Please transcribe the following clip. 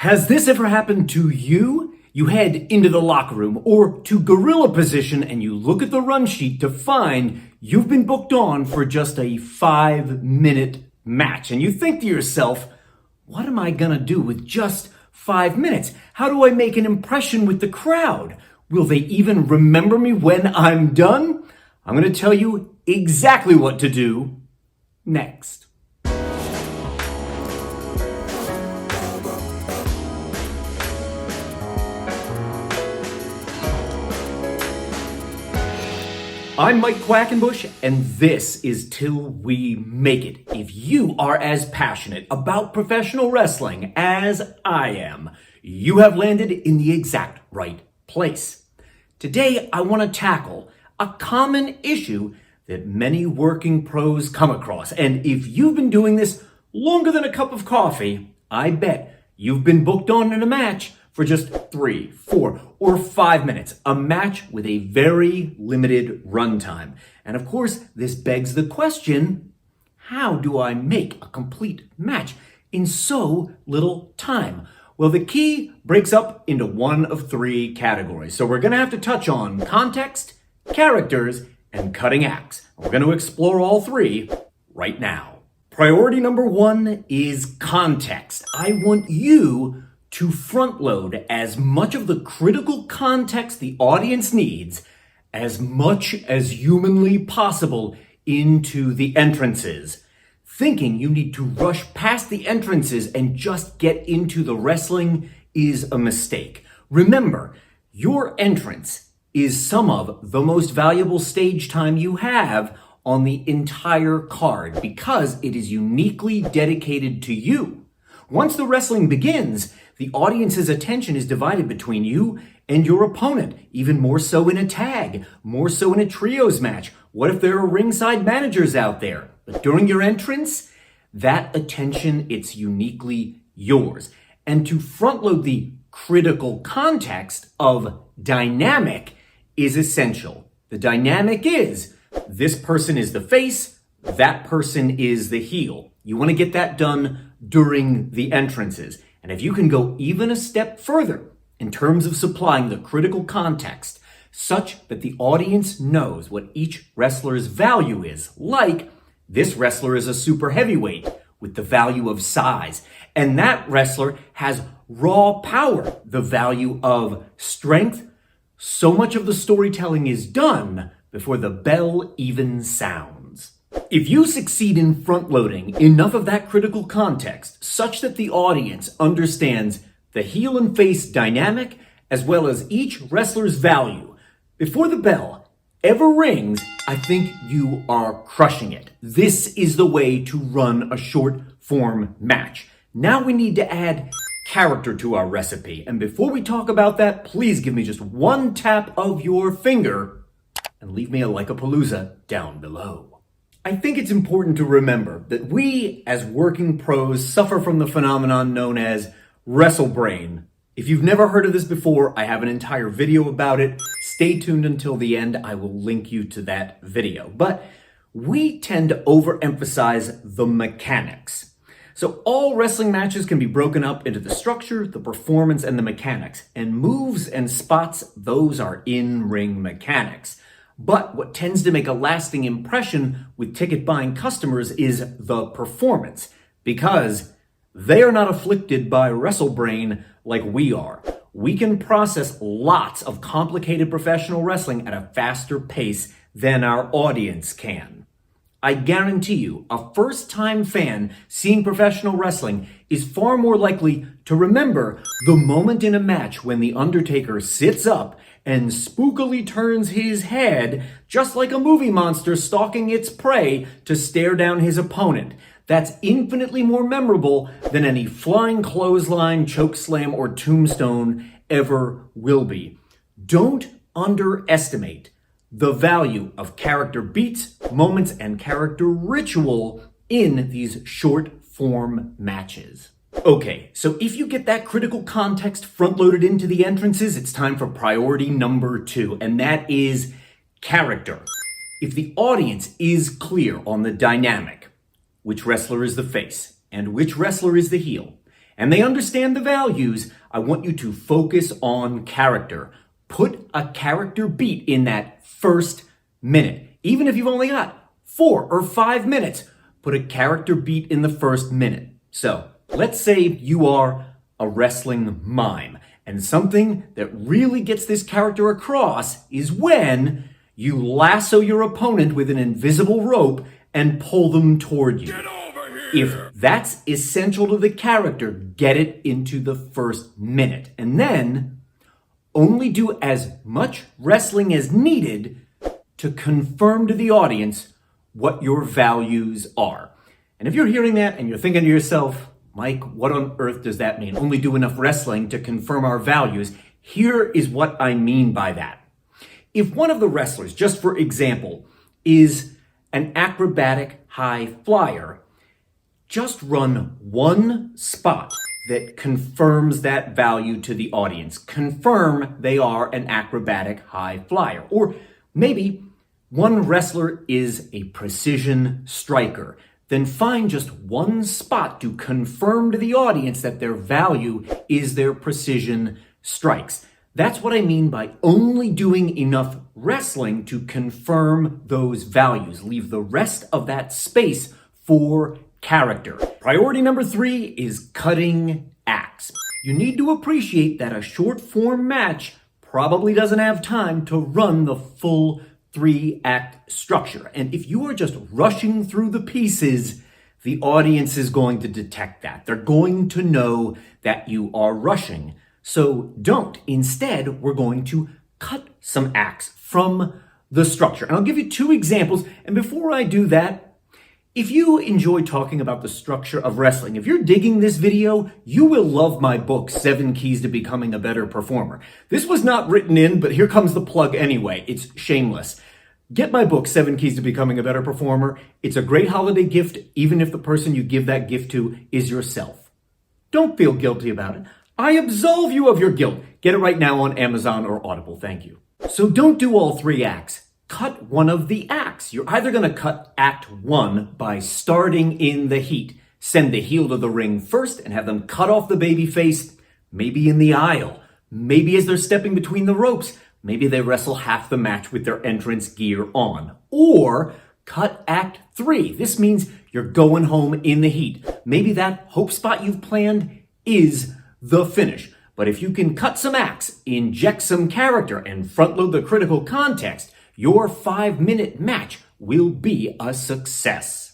Has this ever happened to you? You head into the locker room or to gorilla position and you look at the run sheet to find you've been booked on for just a 5-minute match. And you think to yourself, what am I gonna do with just 5 minutes? How do I make an impression with the crowd? Will they even remember me when I'm done? I'm gonna tell you exactly what to do next. I'm Mike Quackenbush, and this is Till We Make It. If you are as passionate about professional wrestling as I am, you have landed in the exact right place. Today, I want to tackle a common issue that many working pros come across. And if you've been doing this longer than a cup of coffee, I bet you've been booked on in a match for just 3, 4, or 5 minutes. A match with a very limited runtime. And of course, this begs the question, how do I make a complete match in so little time? Well, the key breaks up into one of 3 categories. So we're gonna have to touch on context, characters, and cutting acts. We're gonna explore all 3 right now. Priority number 1 is context. I want you to front load as much of the critical context the audience needs as much as humanly possible into the entrances. Thinking you need to rush past the entrances and just get into the wrestling is a mistake. Remember, your entrance is some of the most valuable stage time you have on the entire card because it is uniquely dedicated to you. Once the wrestling begins, the audience's attention is divided between you and your opponent, even more so in a tag, more so in a trios match. What if there are ringside managers out there? But during your entrance, that attention, it's uniquely yours. And to front load the critical context of dynamic is essential. The dynamic is, this person is the face, that person is the heel. You want to get that done during the entrances. And if you can go even a step further in terms of supplying the critical context such that the audience knows what each wrestler's value is, like this wrestler is a super heavyweight with the value of size, and that wrestler has raw power, the value of strength, so much of the storytelling is done before the bell even sounds. If you succeed in front-loading enough of that critical context such that the audience understands the heel and face dynamic as well as each wrestler's value before the bell ever rings, I think you are crushing it. This is the way to run a short-form match. Now we need to add character to our recipe. And before we talk about that, please give me just one tap of your finger and leave me a like-a-palooza down below. I think it's important to remember that we, as working pros, suffer from the phenomenon known as wrestle brain. If you've never heard of this before, I have an entire video about it. Stay tuned until the end. I will link you to that video. But we tend to overemphasize the mechanics. So all wrestling matches can be broken up into the structure, the performance, and the mechanics. And moves and spots, those are in-ring mechanics. But what tends to make a lasting impression with ticket-buying customers is the performance, because they are not afflicted by wrestle brain like we are. We can process lots of complicated professional wrestling at a faster pace than our audience can. I guarantee you, a first-time fan seeing professional wrestling is far more likely to remember the moment in a match when The Undertaker sits up and spookily turns his head, just like a movie monster stalking its prey, to stare down his opponent. That's infinitely more memorable than any flying clothesline, chokeslam, or tombstone ever will be. Don't underestimate the value of character beats, moments, and character ritual in these short-form matches. Okay, so if you get that critical context front-loaded into the entrances, it's time for priority number 2, and that is character. If the audience is clear on the dynamic, which wrestler is the face and which wrestler is the heel, and they understand the values, I want you to focus on character. Put a character beat in that first minute. Even if you've only got 4 or 5 minutes, put a character beat in the first minute. So, let's say you are a wrestling mime, and something that really gets this character across is when you lasso your opponent with an invisible rope and pull them toward you. Get over here! If that's essential to the character, get it into the first minute. And then only do as much wrestling as needed to confirm to the audience what your values are. And if you're hearing that and you're thinking to yourself, Mike, what on earth does that mean? Only do enough wrestling to confirm our values. Here is what I mean by that. If one of the wrestlers, just for example, is an acrobatic high flyer, just run one spot that confirms that value to the audience. Confirm they are an acrobatic high flyer. Or maybe one wrestler is a precision striker. Then find just one spot to confirm to the audience that their value is their precision strikes. That's what I mean by only doing enough wrestling to confirm those values. Leave the rest of that space for character. Priority number 3 is cutting acts. You need to appreciate that a short form match probably doesn't have time to run the full 3-act structure. And if you are just rushing through the pieces, the audience is going to detect that. They're going to know that you are rushing. So don't. Instead, we're going to cut some acts from the structure. And I'll give you 2 examples. And before I do that, if you enjoy talking about the structure of wrestling, if you're digging this video, you will love my book, 7 Keys to Becoming a Better Performer. This was not written in, but here comes the plug anyway. It's shameless. Get my book, 7 Keys to Becoming a Better Performer. It's a great holiday gift, even if the person you give that gift to is yourself. Don't feel guilty about it. I absolve you of your guilt. Get it right now on Amazon or Audible. Thank you. So don't do all 3 acts. Cut one of the acts. You're either going to cut act 1 by starting in the heat. Send the heel to the ring first and have them cut off the baby face, maybe in the aisle, maybe as they're stepping between the ropes, maybe they wrestle half the match with their entrance gear on. Or cut act 3. This means you're going home in the heat. Maybe that hope spot you've planned is the finish. But if you can cut some acts, inject some character, and front load the critical context, your 5-minute match will be a success.